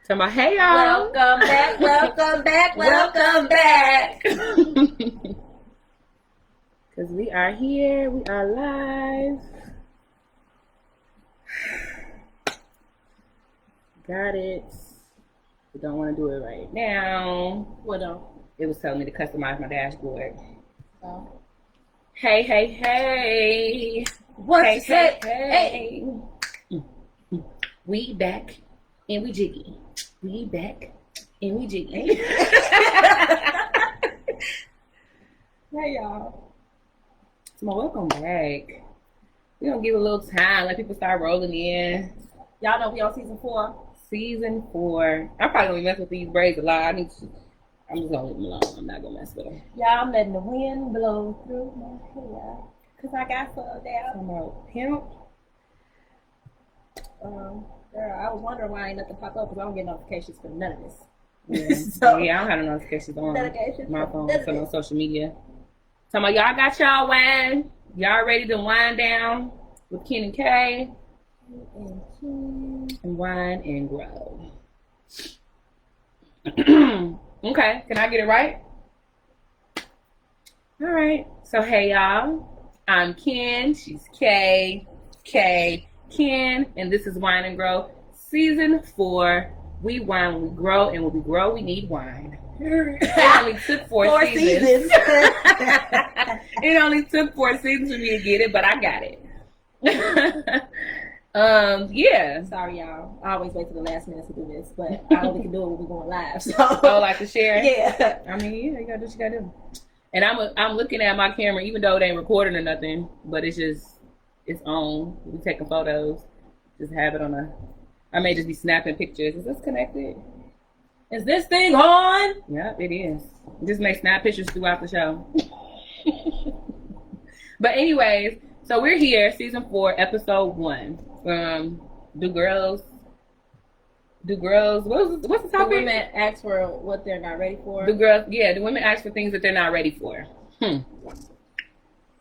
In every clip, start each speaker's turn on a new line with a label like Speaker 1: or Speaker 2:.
Speaker 1: Talking about, hey y'all.
Speaker 2: Welcome back, welcome back, welcome back.
Speaker 1: Because we are here, we are live. Got it. We don't want to do it right now.
Speaker 2: What don't?
Speaker 1: It was telling me to customize my dashboard.
Speaker 2: Oh.
Speaker 1: Hey, hey, hey.
Speaker 2: What
Speaker 1: Hey,
Speaker 2: you say?
Speaker 1: hey. We back and we jiggy. We back and we jiggy.
Speaker 2: Hey y'all.
Speaker 1: So welcome back. We're going to give a little time, let people start rolling in.
Speaker 2: Y'all know we on season 4.
Speaker 1: Season 4. I'm probably going to mess with these braids a lot. I'm just going to leave them alone. I'm not going to mess with them.
Speaker 2: Y'all, I'm letting the wind blow through my hair. Because I got some down.
Speaker 1: I'm out. Pimp.
Speaker 2: Girl, I was wondering why ain't nothing pop up because I don't get notifications for none of this.
Speaker 1: Yeah.
Speaker 2: So,
Speaker 1: Yeah, I don't have no notifications on
Speaker 2: notifications
Speaker 1: my
Speaker 2: for
Speaker 1: phone,
Speaker 2: none of
Speaker 1: so no
Speaker 2: this.
Speaker 1: social media. So y'all got y'all wine. Y'all ready to wind down with Ken and Kay and Wine&Grow. Okay, can I get it right? All right. So hey y'all, I'm Ken. She's Kay. Ken, and this is Wine&Grow Season 4. We wine when we grow, and when we grow, we need wine. It only took 4 seasons. It only took 4 seasons for me to get it, but I got it. Yeah.
Speaker 2: Sorry, y'all. I always wait till the last minute to do this, but I only can do it when we're going live. So,
Speaker 1: Like to share?
Speaker 2: Yeah.
Speaker 1: I mean, yeah, you gotta do what you gotta do. And I'm looking at my camera, even though it ain't recording or nothing, but it's on. We taking photos. Just have it on I may just be snapping pictures. Is this connected?
Speaker 2: Is this thing on?
Speaker 1: Yep, it is. Just may snap pictures throughout the show. But anyways, so we're here, season 4, episode 1. Do girls? What's the topic?
Speaker 2: The women ask for what they're not ready for.
Speaker 1: Do women ask for things that they're not ready for?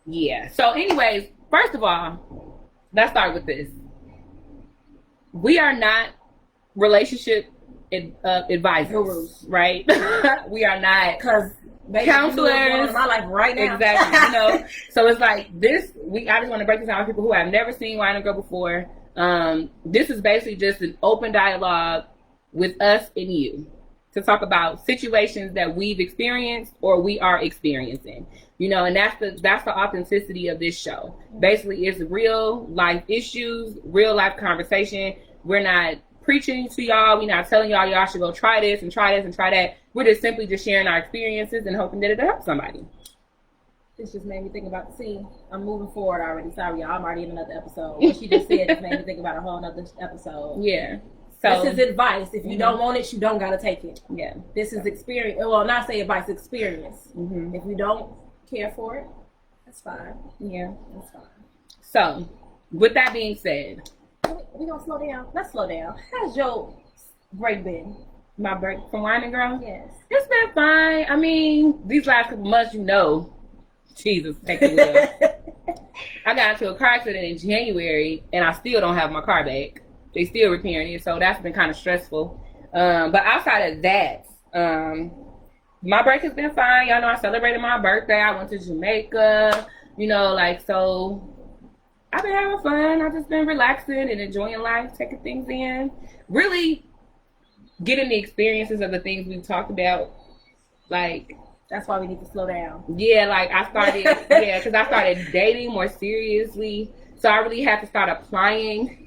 Speaker 1: Yeah. So anyways, first of all, let's start with this. We are not relationship advisors, right? We are not counselors.
Speaker 2: In my life right now.
Speaker 1: Exactly. So it's like this. I just want to break this out for people who have never seen Wine&Grow before. This is basically just an open dialogue with us and you to talk about situations that we've experienced or we are experiencing. And that's the authenticity of this show. Basically, it's real life issues, real life conversation. We're not preaching to y'all. We're not telling y'all should go try this and try this and try that. We're just simply just sharing our experiences and hoping that it'll help somebody.
Speaker 2: This just made me think about, I'm moving forward already. Sorry, y'all, I'm already in another episode. What she just said just made me think about a whole other episode.
Speaker 1: Yeah. So
Speaker 2: this is advice. If you don't want it, you don't got to take it.
Speaker 1: Yeah.
Speaker 2: This is experience. Well, not say advice, experience.
Speaker 1: Mm-hmm.
Speaker 2: If you don't care for it, that's fine.
Speaker 1: Yeah.
Speaker 2: That's fine.
Speaker 1: So, with that being said,
Speaker 2: we're going to slow down. Let's slow down. How's your break been?
Speaker 1: My break from Wine&Grow?
Speaker 2: Yes.
Speaker 1: It's been fine. I mean, these last couple months, Jesus, take the wheel. I got into a car accident in January, and I still don't have my car back. They still repairing it, so that's been kind of stressful. But outside of that, my break has been fine. Y'all know I celebrated my birthday. I went to Jamaica, so I've been having fun. I've just been relaxing and enjoying life, taking things in. Really getting the experiences of the things we've talked about.
Speaker 2: That's why we need to slow down.
Speaker 1: Yeah, because I started dating more seriously. So I really had to start applying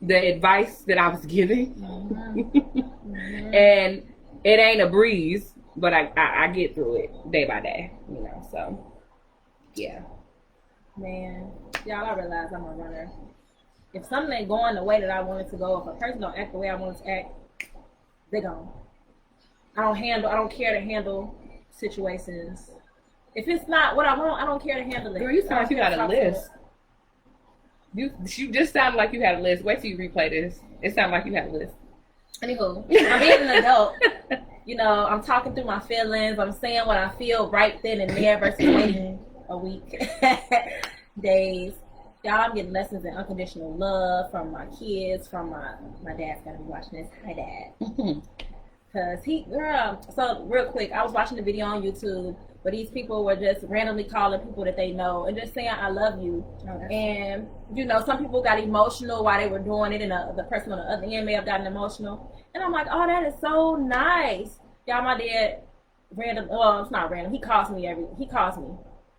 Speaker 1: the advice that I was giving. Mm-hmm. And it ain't a breeze, but I get through it day by day, so yeah.
Speaker 2: Man, y'all, I realize I'm a runner. If something ain't going the way that I want it to go, if a person don't act the way I want it to act, they gone. I don't care to handle situations. If it's not what I want, I don't care to handle it.
Speaker 1: Girl, you sound like you got a list. You just sounded like you had a list. Wait till you replay this. It sounded like you had a list.
Speaker 2: Anywho, I'm being an adult. I'm talking through my feelings. I'm saying what I feel right then and there versus waiting a week, days. Y'all, I'm getting lessons in unconditional love from my kids, from my dad's gonna be watching this. Hi, Dad. Cause so real quick, I was watching the video on YouTube where these people were just randomly calling people that they know and just saying, I love you. And, you know, some people got emotional while they were doing it, and the person on the other end may have gotten emotional. And I'm like, oh, that is so nice. Y'all, my dad, well, it's not random. He calls me.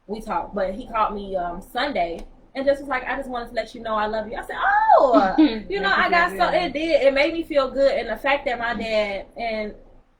Speaker 2: We talk, but he called me Sunday and just was like, I just wanted to let you know I love you. I said, oh, you know, I got so, it made me feel good. And the fact that my dad, and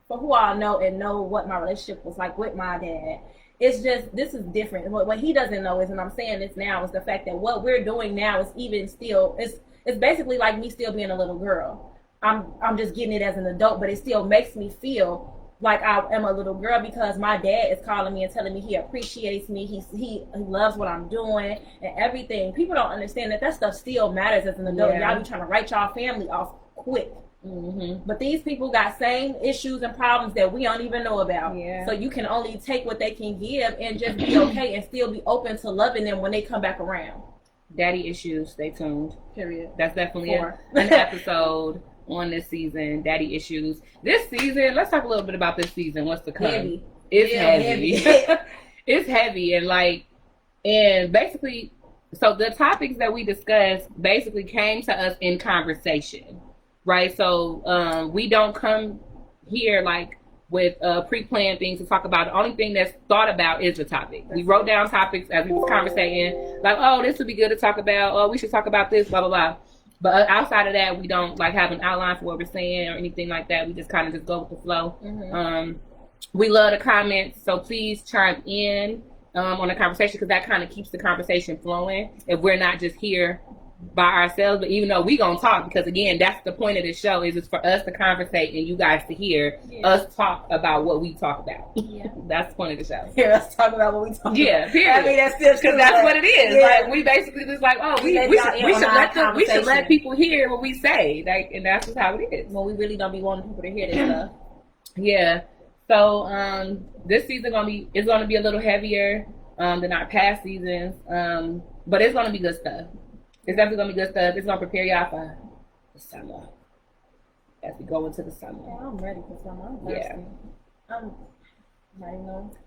Speaker 2: for who I know and know what my relationship was like with my dad, it's just, this is different. What he doesn't know is, and I'm saying this now, is the fact that what we're doing now is even still, it's basically like me still being a little girl. I'm just getting it as an adult, but it still makes me feel like I am a little girl because my dad is calling me and telling me he appreciates me. He loves what I'm doing and everything. People don't understand that stuff still matters as an adult. Y'all be trying to write y'all family off quick. But these people got same issues and problems that we don't even know about. So you can only take what they can give and just be okay and still be open to loving them when they come back around.
Speaker 1: Daddy issues, stay tuned.
Speaker 2: Period.
Speaker 1: That's definitely an episode on this season, daddy issues. This season, let's talk a little bit about this season. What's to come?
Speaker 2: Heavy.
Speaker 1: It's heavy. It's heavy, and basically, so the topics that we discussed basically came to us in conversation, right? So we don't come here like with pre-planned things to talk about. The only thing that's thought about is the topic. We wrote down topics as we was conversating, like, oh, this would be good to talk about. Oh, we should talk about this, blah blah blah. But outside of that, we don't like have an outline for what we're saying or anything like that. We just kind of just go with the flow. We love the comments, so please chime in on the conversation, because that kind of keeps the conversation flowing. If we're not just here by ourselves, but even though we gonna talk, because again, that's the point of this show, is it's for us to conversate and you guys to hear us talk about what we talk about. That's the point of the show.
Speaker 2: Hear us talk about what we talk about.
Speaker 1: Period.
Speaker 2: I mean, that's still true,
Speaker 1: because that's what it is. Like, we basically just like, oh, we should let people hear what we say, like, and that's just how it is.
Speaker 2: Well, we really don't be wanting people to hear this stuff.
Speaker 1: So this season is gonna be a little heavier than our past seasons, but it's gonna be good stuff. It's definitely gonna be good stuff. It's gonna prepare y'all for the summer as we go into the summer.
Speaker 2: Yeah, I'm ready for summer. I'm thirsty. I'm ready.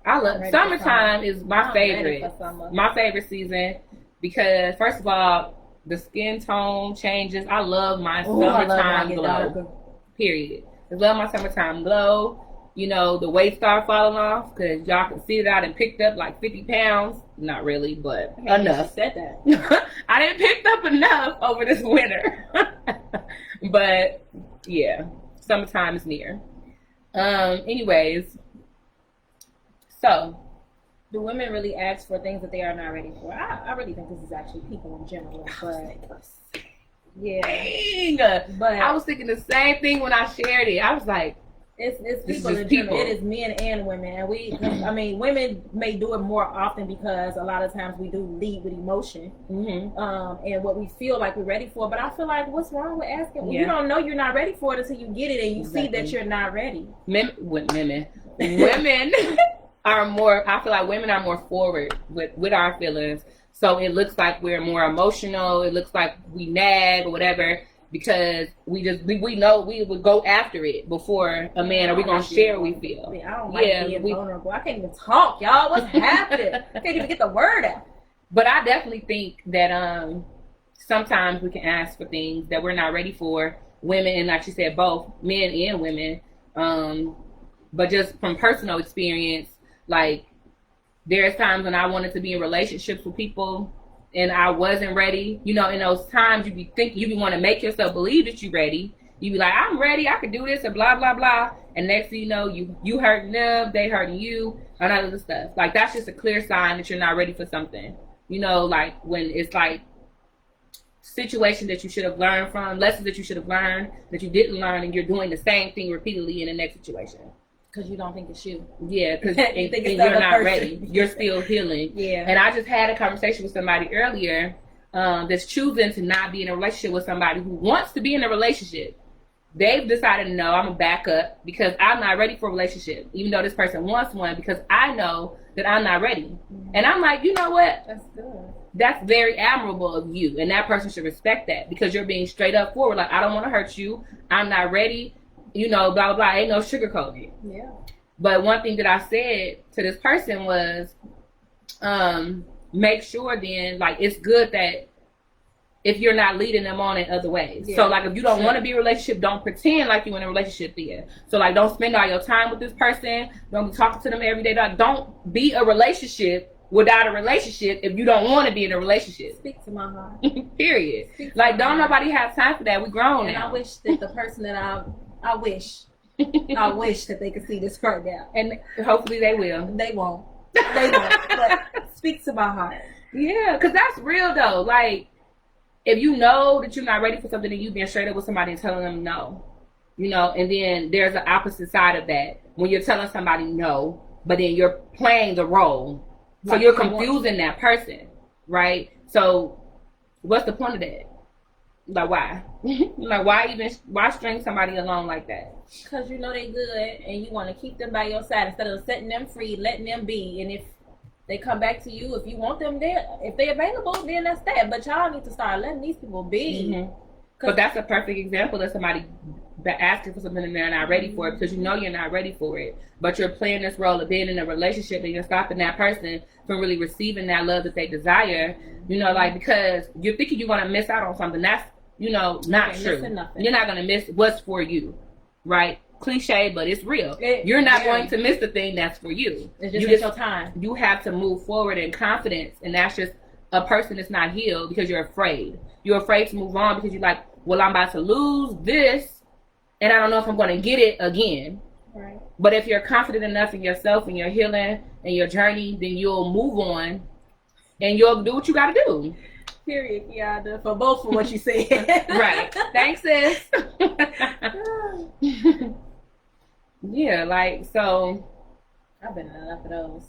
Speaker 1: I love summertime. Is my favorite. My favorite season, because first of all, the skin tone changes. I love my summertime glow. Period. I love my summertime glow. You know, the weight start falling off because y'all can see that I done picked up like 50 pounds. Not really, but enough.
Speaker 2: Said that.
Speaker 1: I didn't pick up enough over this winter. But yeah, summertime is near. Anyways, so
Speaker 2: do women really ask for things that they are not ready for? I really think this is actually people in general, but
Speaker 1: but I was thinking the same thing when I shared it. I was like,
Speaker 2: it's people in general. It is men and women, and women may do it more often because a lot of times we do lead with emotion, and what we feel like we're ready for. But I feel like, what's wrong with asking? Well, you don't know you're not ready for it until you get it and you see that you're not ready. Women
Speaker 1: are more. I feel like women are more forward with our feelings, so it looks like we're more emotional. It looks like we nag or whatever. Because we know we would go after it before a man, or we gonna share what we feel.
Speaker 2: I don't like being vulnerable. I can't even talk, y'all. What's happening? I can't even get the word out.
Speaker 1: But I definitely think that sometimes we can ask for things that we're not ready for. Women, and like you said, both men and women. But just from personal experience, like there's times when I wanted to be in relationships with people and I wasn't ready. You know, in those times you be want to make yourself believe that you're ready. You be like, I'm ready, I can do this, and blah blah blah. And next thing you know, you hurting them, they hurting you, and all of this stuff. Like, that's just a clear sign that you're not ready for something. You know, like when it's like situations that you should have learned from, lessons that you should have learned that you didn't learn, and you're doing the same thing repeatedly in the next situation.
Speaker 2: Because you don't think it's you.
Speaker 1: Yeah, because you're not ready. You're still healing.
Speaker 2: Yeah.
Speaker 1: And I just had a conversation with somebody earlier that's choosing to not be in a relationship with somebody who wants to be in a relationship. they've decided, no, I'm gonna back up because I'm not ready for a relationship, even though this person wants one, because I know that I'm not ready. And I'm like, you know what?
Speaker 2: That's good.
Speaker 1: That's very admirable of you, and that person should respect that because you're being straight up forward. Like, I don't want to hurt you. I'm not ready. You know, blah, blah, blah. Ain't no sugarcoating.
Speaker 2: Yeah.
Speaker 1: But one thing that I said to this person was, make sure then, like, it's good that if you're not leading them on in other ways. Yeah. So, like, if you don't want to be in a relationship, don't pretend like you're in a relationship then. So, like, don't spend all your time with this person. Don't be talking to them every day. Don't be a relationship without a relationship if you don't want to be in a relationship.
Speaker 2: Speak to my heart.
Speaker 1: Period. Like, don't nobody have time for that. We grown
Speaker 2: and
Speaker 1: now.
Speaker 2: I wish that the person that I wish that they could see this right now.
Speaker 1: And hopefully they will.
Speaker 2: They won't. They won't. But speak to my heart.
Speaker 1: Yeah, because that's real, though. Like, if you know that you're not ready for something and you've been straight up with somebody and telling them no, you know, and then there's the opposite side of that. When you're telling somebody no, but then you're playing the role. So you're confusing that person, right? So what's the point of that? Like, why? Like, why string somebody along like that?
Speaker 2: Because you know they good and you want to keep them by your side instead of setting them free, letting them be. And if they come back to you, if you want them there, if they're available, then that's that. But y'all need to start letting these people be.
Speaker 1: Mm-hmm. But that's a perfect example of somebody asking for something and they're not ready for it, because you know you're not ready for it. But you're playing this role of being in a relationship and you're stopping that person from really receiving that love that they desire. You know, like, because you're thinking you're going to miss out on something. That's, you know, not true. You're not going to miss what's for you, right? Cliche, but it's real. You're not going to miss the thing that's for you.
Speaker 2: It's just your time.
Speaker 1: You have to move forward in confidence, and that's just a person that's not healed because you're afraid. You're afraid to move on because you're like, well, I'm about to lose this, and I don't know if I'm going to get it again.
Speaker 2: Right.
Speaker 1: But if you're confident enough in yourself and your healing and your journey, then you'll move on, and you'll do what you got to do.
Speaker 2: Period, Kiana, for both of what you said.
Speaker 1: Right. Thanks, sis. Yeah, like, so
Speaker 2: I've been in enough of those.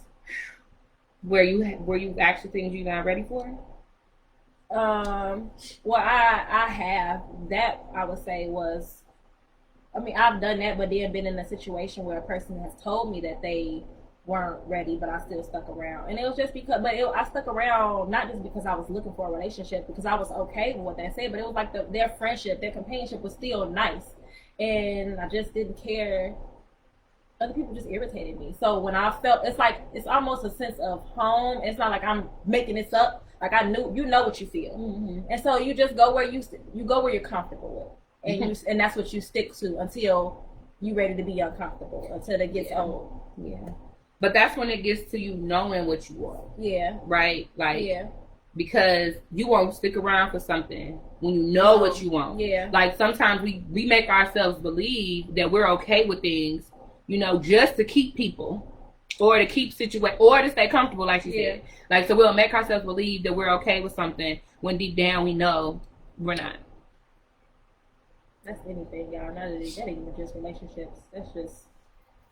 Speaker 1: Were you actually things you're not ready for?
Speaker 2: Well, I have. That I would say was, I mean, I've done that, but then been in a situation where a person has told me that they weren't ready, but I still stuck around. And it was just because, I stuck around not just because I was looking for a relationship, because I was okay with what they said, but it was like their friendship, their companionship was still nice. And I just didn't care. Other people just irritated me. So when I felt, it's almost a sense of home. It's not like I'm making this up. Like, I knew, you know what you feel. Mm-hmm. And so you just go where you go where you're comfortable with. And and that's what you stick to until you're ready to be uncomfortable, until it gets old.
Speaker 1: Yeah. But that's when it gets to you knowing what you want.
Speaker 2: Yeah.
Speaker 1: Right? Like, because you won't stick around for something when you know what you want.
Speaker 2: Yeah.
Speaker 1: Like, sometimes we make ourselves believe that we're okay with things, you know, just to keep people or to keep or to stay comfortable, like you said. Like, so we'll make ourselves believe that we're okay with something when deep down we know we're not.
Speaker 2: That's anything, y'all. That ain't even just relationships. That's just,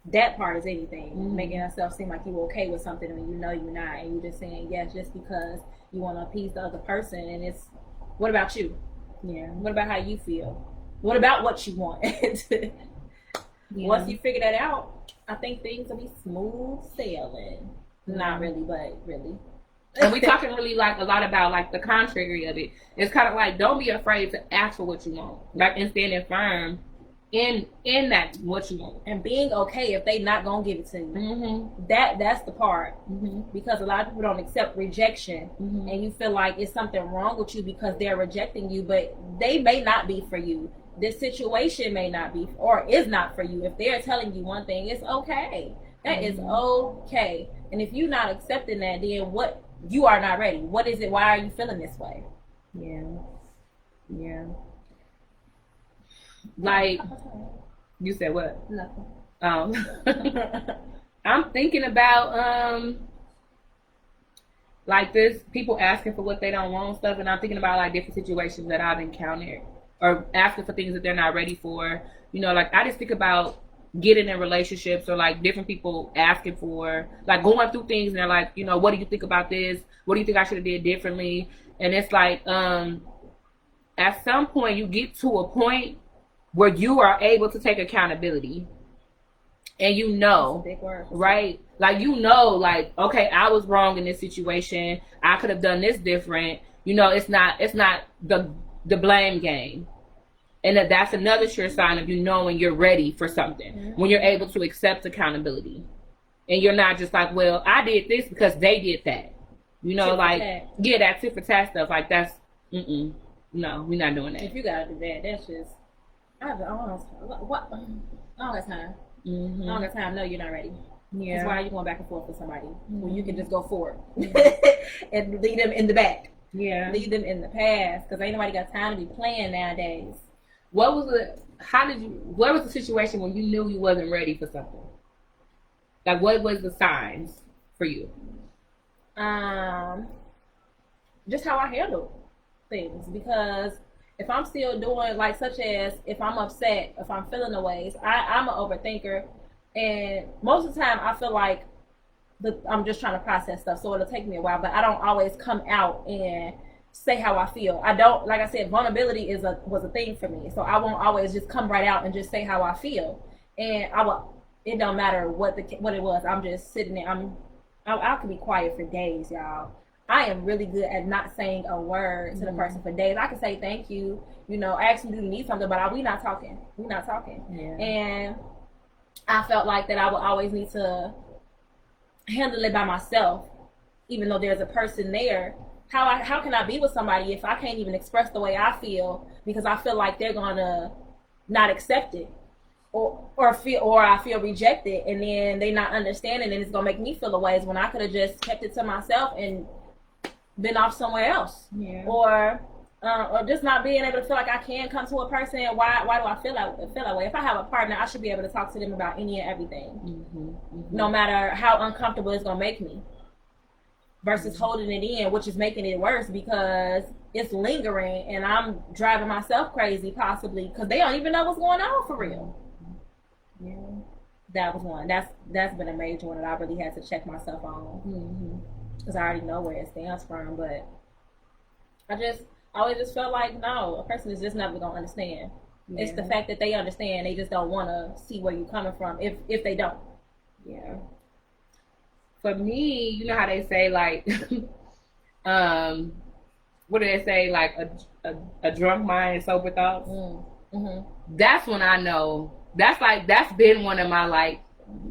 Speaker 2: that part is anything. Mm-hmm. Making yourself seem like you're okay with something when you know you're not, and you're just saying yes just because you want to appease the other person. And it's, what about you? Yeah. What about how you feel? What about what you want? Once you figure that out, I think things will be smooth sailing. Mm-hmm. Not really, but really.
Speaker 1: And we're talking really like a lot about like the contrary of it. It's kind of like, don't be afraid to ask for what you want, like, and standing firm in that what you want,
Speaker 2: and being okay if they not gonna give it to you. Mm-hmm. That's the part. Mm-hmm. Because a lot of people don't accept rejection. Mm-hmm. And you feel like it's something wrong with you because they're rejecting you, but they may not be for you. This situation may not be or is not for you. If they're telling you one thing, it's okay. That is okay. And if you're not accepting that, then what? You are not ready. What is it? Why are you feeling this way?
Speaker 1: Yeah. Like, you said what?
Speaker 2: Nothing.
Speaker 1: I'm thinking about like this, people asking for what they don't want and stuff, and I'm thinking about like different situations that I've encountered, or asking for things that they're not ready for. You know, like, I just think about getting in relationships, or like different people asking for, like, going through things and they're like, you know, what do you think about this? What do you think I should have did differently? And it's like, at some point you get to a point where you are able to take accountability, and you know,
Speaker 2: big word,
Speaker 1: right? Like, you know, like, okay, I was wrong in this situation. I could have done this different. You know, it's not the blame game. And that's another sure sign of you knowing you're ready for something. Mm-hmm. When you're able to accept accountability. And you're not just like, well, I did this because they did that. You know, like, yeah, that tit for tat stuff. Like, that's, no, we're not doing that.
Speaker 2: If you gotta do that, that's just, I don't got time. Mm-hmm. I don't got time. No, you're not ready. Yeah. That's why you're going back and forth with somebody when you can just go forward and leave them in the back. Yeah. Leave them in the past, because ain't nobody got time to be playing nowadays.
Speaker 1: What was the situation when you knew you wasn't ready for something? Like, what was the signs for you?
Speaker 2: Just how I handle things, because if I'm still doing, like, such as if I'm upset, if I'm feeling the ways, I'm an overthinker, and most of the time I feel like I'm just trying to process stuff, so it'll take me a while, but I don't always come out and say how I feel. I don't, like I said, vulnerability was a thing for me, so I won't always just come right out and just say how I feel, and it don't matter what it was. I'm just sitting there. I could be quiet for days, y'all. I am really good at not saying a word to the person for days. I can say thank you, ask me, do you need something, but we not talking. Yeah. And I felt like that I would always need to handle it by myself, even though there's a person there. How can I be with somebody if I can't even express the way I feel, because I feel like they're gonna not accept it, or I feel rejected, and then they not understanding, and it's gonna make me feel the ways when I could have just kept it to myself and been off somewhere else. Yeah. Or just not being able to feel like I can come to a person. Why do I feel that way? If I have a partner, I should be able to talk to them about any and everything, no matter how uncomfortable it's gonna make me. Versus holding it in, which is making it worse because it's lingering, and I'm driving myself crazy, possibly because they don't even know what's going on for real. Yeah, that was one. That's been a major one that I really had to check myself on, because I already know where it stands from. But I always just felt like, no, a person is just never gonna understand. Yeah. It's the fact that they understand, they just don't want to see where you're coming from if they don't.
Speaker 1: Yeah. For me, you know how they say, like, what do they say? Like, a drunk mind and sober thoughts. Mm-hmm. That's when I know. That's been one of my, like,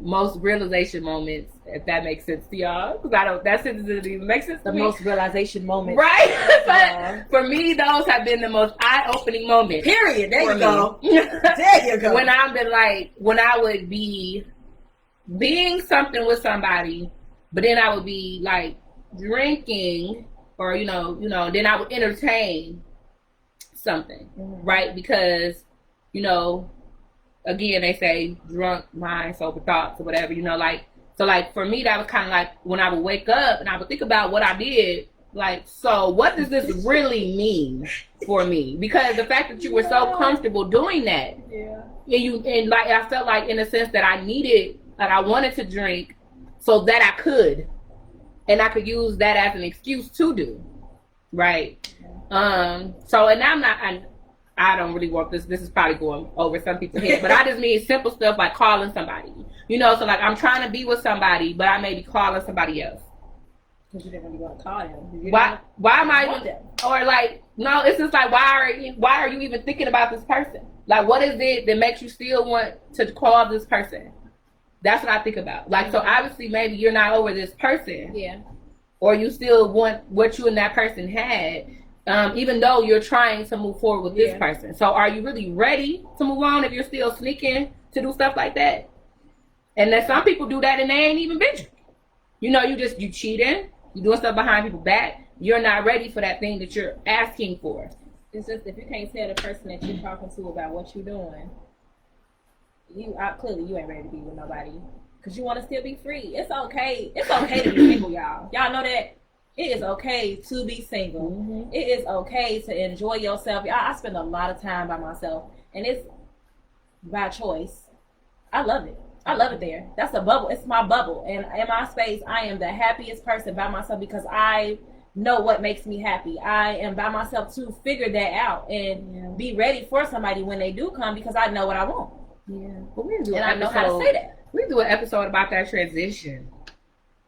Speaker 1: most realization moments, if that makes sense to y'all. Because that sensitivity makes sense to me.
Speaker 2: The most realization moments.
Speaker 1: Right? But for me, those have been the most eye-opening moments.
Speaker 2: Period. There you go. There you go.
Speaker 1: When I would be being something with somebody, but then I would be, like, drinking, or, then I would entertain something, right? Because, again, they say drunk mind, sober thoughts, or whatever, so, like, for me, that was kind of like when I would wake up and I would think about what I did, like, so what does this really mean for me? Because the fact that you were so comfortable doing that, and like, I felt like, in a sense, that I wanted to drink, so that I could, and I could use that as an excuse to do, right? So, and I don't really want this is probably going over some people's head, but I just mean simple stuff like calling somebody, so, like, I'm trying to be with somebody, but I may be calling somebody else.
Speaker 2: Because you didn't really want to call them.
Speaker 1: Why am I, or, like, no, it's just like, why are you even thinking about this person? Like, what is it that makes you still want to call this person? That's what I think about. Like, so obviously maybe you're not over this person. Yeah. Or you still want what you and that person had, even though you're trying to move forward with this person. So are you really ready to move on if you're still sneaking to do stuff like that? And then some people do that and they ain't even been drinking. You cheating, you doing stuff behind people's back. You're not ready for that thing that you're asking for.
Speaker 2: It's just, if you can't tell the person that you're talking to about what you're doing, clearly you ain't ready to be with nobody, because you want to still be free. It's okay to be single, y'all know that. It is okay to be single. Mm-hmm. It is okay to enjoy yourself. I spend a lot of time by myself, and it's by choice. I love it there. That's a bubble. It's my bubble, and in my space I am the happiest person by myself, because I know what makes me happy. I am by myself to figure that out and be ready for somebody when they do come because I know what I want.
Speaker 1: Yeah, but we do,
Speaker 2: and I know how to say that.
Speaker 1: We do an episode about that transition.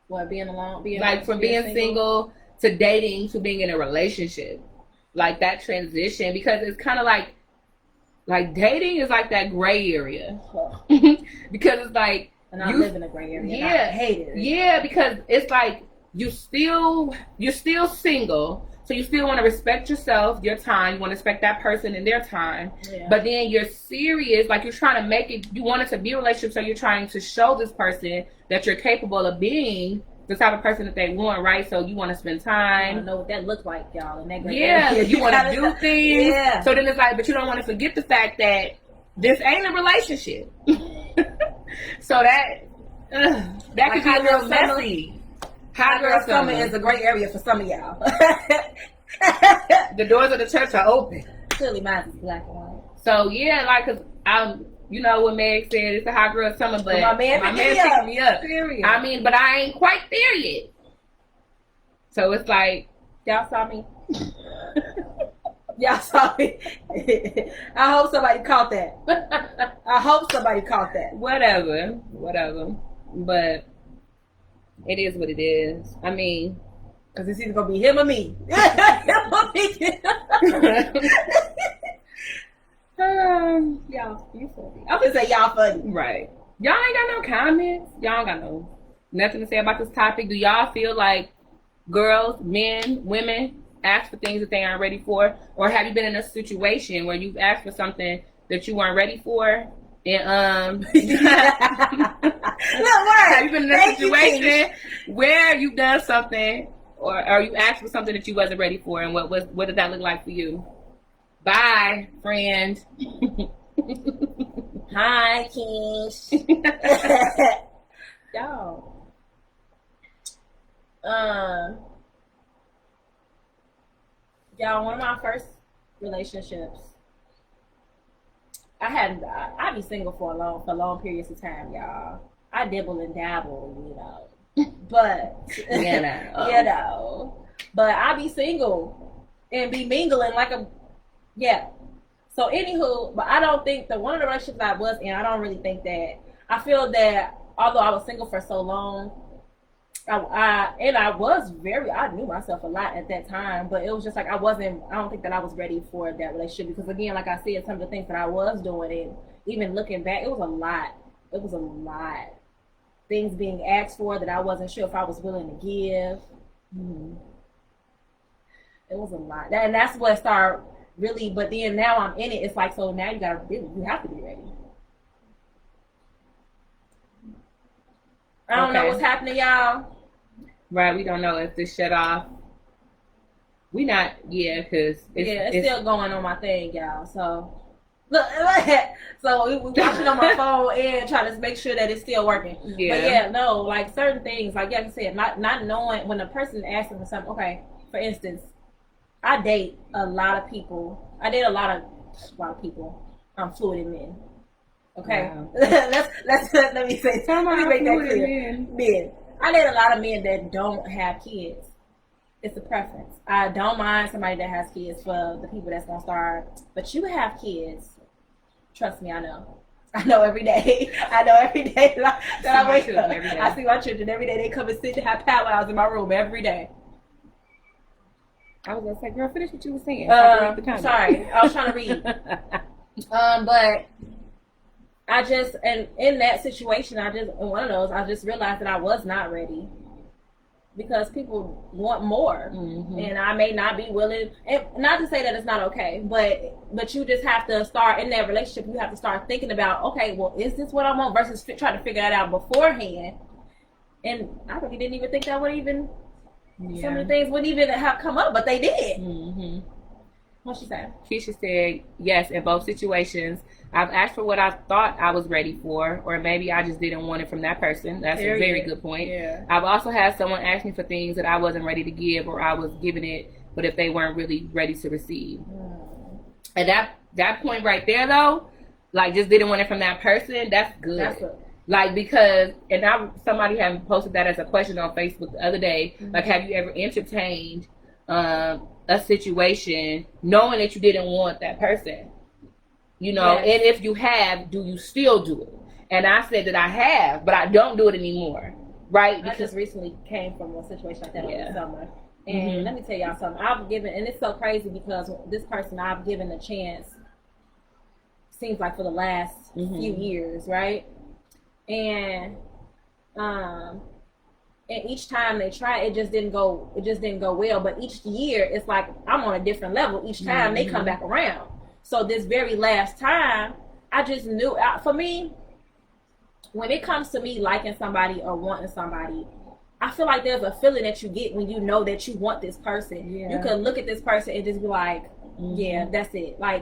Speaker 2: What, being alone,
Speaker 1: like from being single to dating to being in a relationship, like that transition, because it's kind of like dating is like that gray area because it's like,
Speaker 2: and I live in a gray area. Yeah, and I hate it.
Speaker 1: Yeah, because it's like you're still single, so you still want to respect yourself, your time. You want to respect that person and their time. Yeah. But then you're serious, like you're trying to make it. You want it to be a relationship, so you're trying to show this person that you're capable of being the type of person that they want, right? So you want to spend time.
Speaker 2: I know what that looks like, y'all. And that
Speaker 1: you want to do things. Yeah. So then it's like, but you don't want to forget the fact that this ain't a relationship. So that like could be a little messy.
Speaker 2: Hot girl summer is a great area for some of y'all.
Speaker 1: The doors of the church are open.
Speaker 2: Clearly, mine is black and white.
Speaker 1: So yeah, like, cause you know what Meg said, it's a hot girl summer, but
Speaker 2: my man picked me up. Period.
Speaker 1: I mean, but I ain't quite there yet. So it's like,
Speaker 2: y'all saw me. Y'all saw me. I hope somebody caught that.
Speaker 1: Whatever. But it is what it is. I mean,
Speaker 2: because it's either gonna be him or me. Y'all, you funny. I'm gonna say y'all funny.
Speaker 1: Right. Y'all ain't got no comments. Y'all got nothing to say about this topic. Do y'all feel like girls, men, women ask for things that they aren't ready for? Or have you been in a situation where you've asked for something that you weren't ready for? And have you been in a situation where you've done something or you asked for something that you wasn't ready for, and what did that look like for you? Bye, friend.
Speaker 2: Hi, Kish. Y'all. Y'all, one of my first relationships, I'd be single for long periods of time, y'all. I dibble and dabble, you know. But you know. But I be single and be mingling like a So anywho, but I don't think that one of the relationships I was in, I don't really think that. I feel that although I was single for so long, I knew myself a lot at that time, but it was just like I don't think that I was ready for that relationship, because again, like I said, some of the things that I was doing, and even looking back, it was a lot. Things being asked for that I wasn't sure if I was willing to give. It was a lot. And that's what started really, but then now I'm in it, it's like, so now you have to be ready. I don't know what's happening, y'all.
Speaker 1: Right, we don't know if this shut off. We not, because
Speaker 2: it's still going on my thing, y'all. So look, so we watching on my phone and trying to make sure that it's still working. Yeah. But no, like certain things, like I said, not knowing when a person asks for something. Okay, for instance, I date a lot of people. I date a lot of people. I'm fluid in men. Okay, wow. let me say. Let me make that clear. Men. I date a lot of men that don't have kids. It's a preference. I don't mind somebody that has kids for the people that's gonna start. But you have kids. Trust me, I know. I know every day. That I wake up. I see my children every day. They come and sit and have powwows in my room every day.
Speaker 1: I was gonna say, girl, finish what you were saying.
Speaker 2: Sorry, I was trying to read. But I just, and in that situation, I just realized that I was not ready, because people want more, and I may not be willing. And not to say that it's not okay, but you just have to start in that relationship. You have to start thinking about, okay, well, is this what I want, versus trying to figure that out beforehand. And I really didn't even think that would even. Yeah. Some of the things wouldn't even have come up, but they did. What she said?
Speaker 1: Keisha said, yes, in both situations, I've asked for what I thought I was ready for, or maybe I just didn't want it from that person. That's a very good point. Yeah. I've also had someone ask me for things that I wasn't ready to give, or I was giving it, but if they weren't really ready to receive. At that point right there, though, like just didn't want it from that person, that's good. Like, because, and somebody had posted that as a question on Facebook the other day.
Speaker 2: Mm-hmm.
Speaker 1: Like, have you ever entertained a situation knowing that you didn't want that person? You know,
Speaker 2: Yes.
Speaker 1: and if you have, do you still do it? And I said that I have, but I don't do it anymore. Right?
Speaker 2: I just recently came from a situation like that over the summer. And
Speaker 1: Mm-hmm.
Speaker 2: let me tell y'all something. I've given, and it's so crazy because this person I've given a chance, seems like for the last few years, right? And each time they try, it just didn't go well. But each year, it's like I'm on a different level. Each time they come back around. So this very last time, I just knew. For me, when it comes to me liking somebody or wanting somebody, I feel like there's a feeling that you get when you know that you want this person. Yeah. You can look at this person and just be like, yeah, that's it. Like,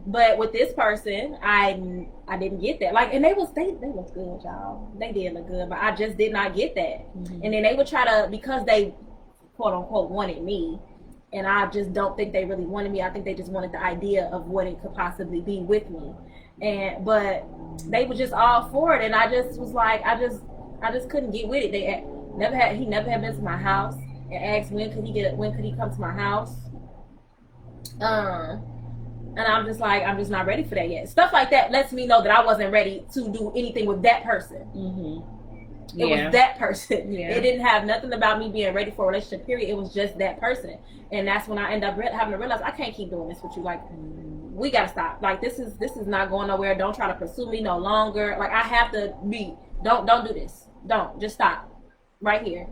Speaker 2: but with this person, I didn't get that. Like, and they looked good, y'all. They did look good, but I just did not get that. And then they would try to, because they quote unquote wanted me, and I just don't think they really wanted me. I think they just wanted the idea of what it could possibly be with me. But they were just all for it, and I just was like, I just couldn't get with it. He never had been to my house and asked when could he come to my house. And I'm just like, I'm just not ready for that yet. Stuff like that lets me know that I wasn't ready to do anything with that person. It was that person. It didn't have nothing about me being ready for a relationship, period. It was just that person. And that's when I end up having to realize I can't keep doing this with you. Like, we gotta stop. Like, this is not going nowhere. Don't try to pursue me no longer. Like, I have to be, don't do this. Don't, just stop right here.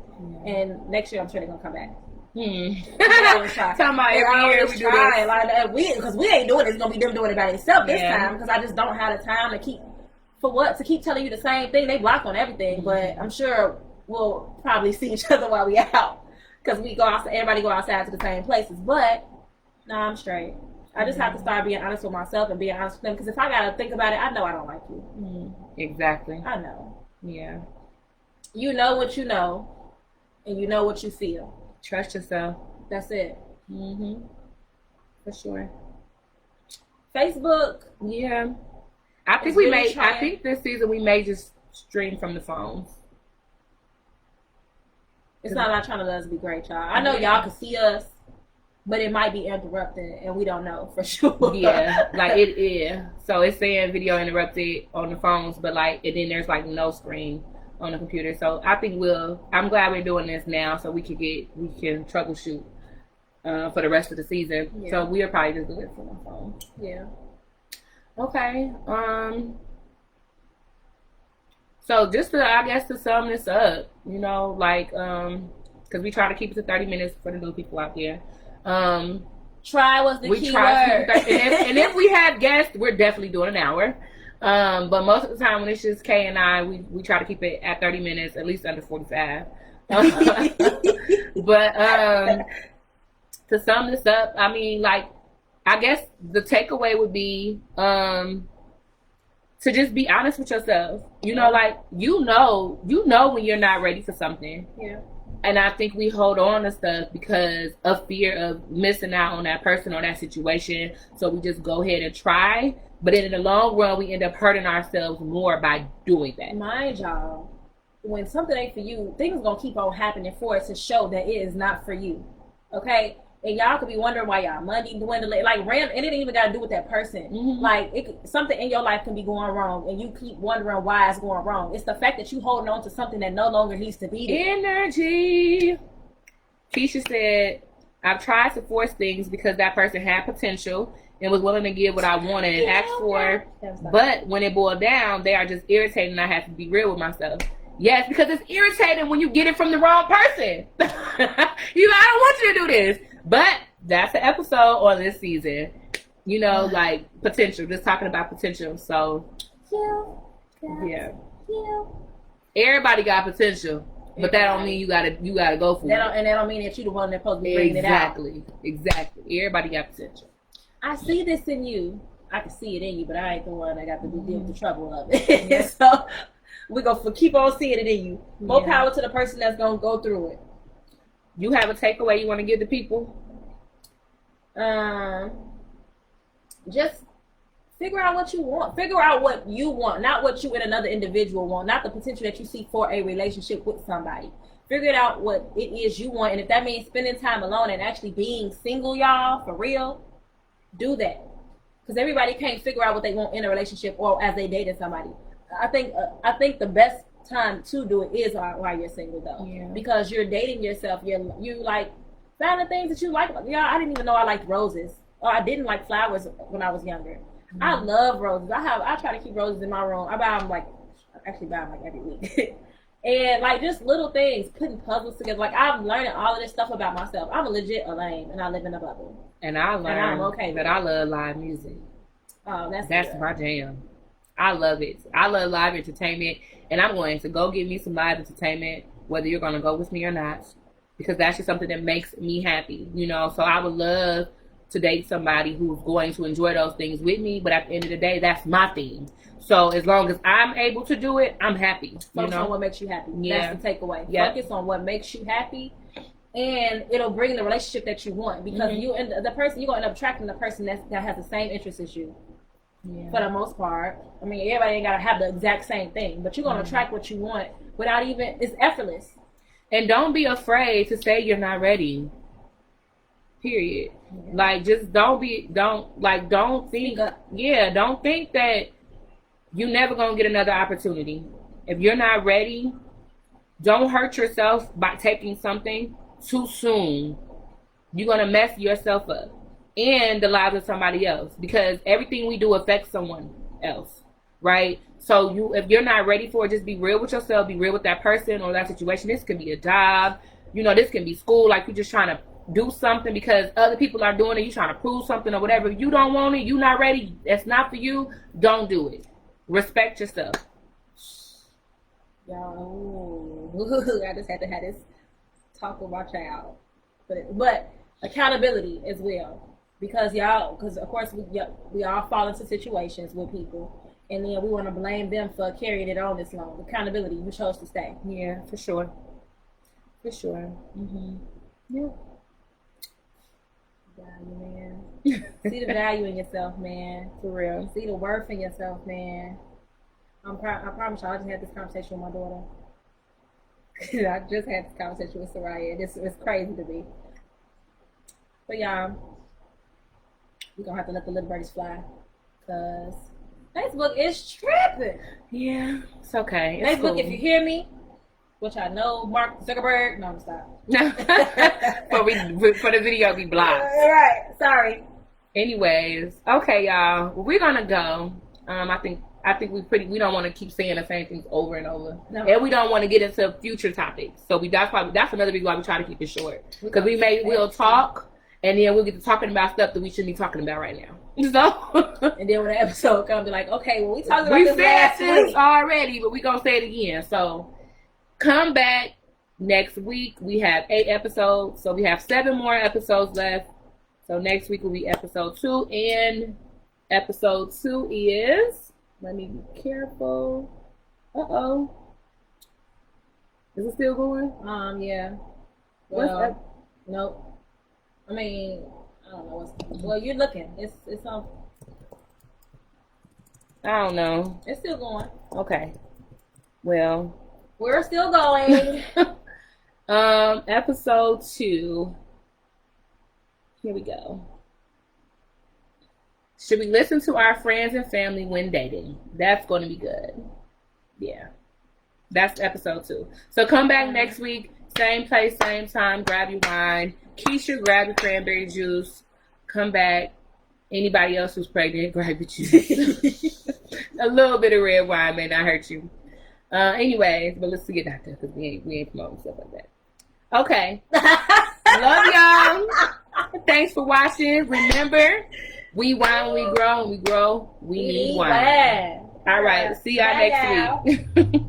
Speaker 2: And next year I'm sure they're gonna come back.
Speaker 1: Talking about every year we do this.
Speaker 2: Like, because we ain't doing it. It's gonna be them doing it by themselves this time. Because I just don't have the time to keep telling you the same thing. They block on everything, but I'm sure we'll probably see each other while we out. Because we go outside, everybody go outside to the same places. But no, I'm straight. I just have to start being honest with myself and being honest with them. Because if I gotta think about it, I know I don't like you.
Speaker 1: Exactly.
Speaker 2: I know.
Speaker 1: Yeah.
Speaker 2: You know what you know, and you know what you feel.
Speaker 1: Trust yourself.
Speaker 2: That's it.
Speaker 1: For sure.
Speaker 2: Facebook.
Speaker 1: Yeah. I think this season we may just stream from the phones.
Speaker 2: It's not trying to let us be great, y'all. I know y'all can see us, but it might be interrupted, and we don't know for sure.
Speaker 1: Yeah, like it is. So it's saying video interrupted on the phones, but like, and then there's like no screen on the computer. So I think I'm glad we're doing this now, so we can troubleshoot for the rest of the season. Yeah. So we'll probably just do it from the phone.
Speaker 2: Yeah.
Speaker 1: Okay. So just to sum this up, you know, like, because we try to keep it to 30 minutes for the new people out there.
Speaker 2: Try was the key word.
Speaker 1: And if we have guests, we're definitely doing an hour. But most of the time when it's just Kay and I, we try to keep it at 30 minutes, at least under 45. But to sum this up, I mean, like, I guess the takeaway would be to just be honest with yourself. You know, like, you know when you're not ready for something.
Speaker 2: Yeah.
Speaker 1: And I think we hold on to stuff because of fear of missing out on that person or that situation. So we just go ahead and try. But in the long run, we end up hurting ourselves more by doing that.
Speaker 2: Mind y'all, when something ain't for you, things are going to keep on happening for it to show that it is not for you. Okay? And y'all could be wondering why y'all money dwindling. Like, random, and it ain't even got to do with that person. Like, something in your life can be going wrong, and you keep wondering why it's going wrong. It's the fact that you holding on to something that no longer needs to be there.
Speaker 1: Energy. Keisha said, I've tried to force things because that person had potential and was willing to give what I wanted and asked for. But when it boiled down, they are just irritating, and I have to be real with myself. Yes, because it's irritating when you get it from the wrong person. I don't want you to do this. But that's the episode on this season. You know, like, potential. Just talking about potential. So, yeah. Everybody got potential. But that don't mean you gotta go for it.
Speaker 2: And that don't mean that you the one that's supposed to be bringing it out.
Speaker 1: Exactly. Everybody got potential.
Speaker 2: I see this in you. I can see it in you, but I ain't the one that got to deal with the trouble of it. So we're going to keep on seeing it in you. More power to the person that's going to go through it.
Speaker 1: You have a takeaway you want to give to people?
Speaker 2: Just figure out what you want. Figure out what you want, not what you and another individual want, not the potential that you see for a relationship with somebody. Figure out what it is you want, and if that means spending time alone and actually being single, y'all, for real, do that. Because everybody can't figure out what they want in a relationship or as they dated somebody. I think the best time to do it is while you're single, though, because you're dating yourself. You like find the things that you like. Yeah, I didn't even know I liked roses, or I didn't like flowers when I was younger. I love roses. I try to keep roses in my room. I buy them every week. And like just little things, putting puzzles together. Like I'm learning all of this stuff about myself. I'm a legit lame, and I live in a bubble.
Speaker 1: And I learned that I love live music.
Speaker 2: Oh, that's
Speaker 1: my jam. I love it. I love live entertainment, and I'm going to go get me some live entertainment, whether you're going to go with me or not, because that's just something that makes me happy, you know. So I would love to date somebody who's going to enjoy those things with me, but at the end of the day, that's my thing. So as long as I'm able to do it, I'm happy.
Speaker 2: Focus on what makes you happy. Yeah. That's the takeaway. Focus on what makes you happy, and it'll bring the relationship that you want, because you're gonna end up attracting the person that has the same interests as you. Yeah. For the most part. I mean, everybody ain't gotta have the exact same thing, but you're gonna attract what you want without even. It's effortless.
Speaker 1: And don't be afraid to say you're not ready. Period. Yeah. Like, just don't think that you're never gonna get another opportunity. If you're not ready, don't hurt yourself by taking something too soon. You're gonna mess yourself up and the lives of somebody else, because everything we do affects someone else, right? So if you're not ready for it, just be real with yourself, be real with that person or that situation. This could be a job, you know, this can be school, like you're just trying to do something because other people are doing it, you're trying to prove something or whatever. If you don't want it, you're not ready, it's not for you, don't do it. Respect yourself.
Speaker 2: Yo, I just had to have this talk with my child. But accountability as well. Because of course we all fall into situations with people, and then we want to blame them for carrying it on this long. Accountability, you chose to stay.
Speaker 1: Yeah, for sure. For sure. Yeah.
Speaker 2: Value, man. See the value in yourself, man.
Speaker 1: For real.
Speaker 2: See the worth in yourself, man. I promise you, I just had this conversation with my daughter. I just had this conversation with Soraya. It's crazy to me. But y'all, we're going to have to let the little birdies fly, because Facebook is tripping.
Speaker 1: Yeah, it's okay.
Speaker 2: It's Facebook, cool. If you hear me, which I know, Mark Zuckerberg. No, I'm stop.
Speaker 1: For the video, we blocked.
Speaker 2: All right, sorry.
Speaker 1: Anyways, okay, y'all. Well, we're gonna go. I think we don't want to keep saying the same things over and over, and we don't want to get into future topics. So that's another reason why we try to keep it short, because we'll talk. And then we'll get to talking about stuff that we shouldn't be talking about right now. So,
Speaker 2: and then when the episode comes, be like, okay, well, we talked about this last week
Speaker 1: already, but we're going to say it again. So, come back next week. We have 8 episodes. So, we have 7 more episodes left. So, next week will be episode 2. And episode 2 is, let me be careful. Uh-oh. Is it still going?
Speaker 2: Yeah. Well, nope. I mean, I don't know well, you're looking. It's on.
Speaker 1: I don't know.
Speaker 2: It's still going.
Speaker 1: Okay. Well,
Speaker 2: we're still going.
Speaker 1: Episode 2. Here we go. Should we listen to our friends and family when dating? That's going to be good. Yeah. That's episode 2. So come back next week. Same place, same time. Grab your wine. Keisha, grab your cranberry juice. Come back. Anybody else who's pregnant, grab your juice. A little bit of red wine may not hurt you. Anyways, but let's get out there, because we ain't promoting stuff like that. Okay. Love y'all. Thanks for watching. Remember, we wine, we grow, and we grow. We need wine. All right. See y'all next week.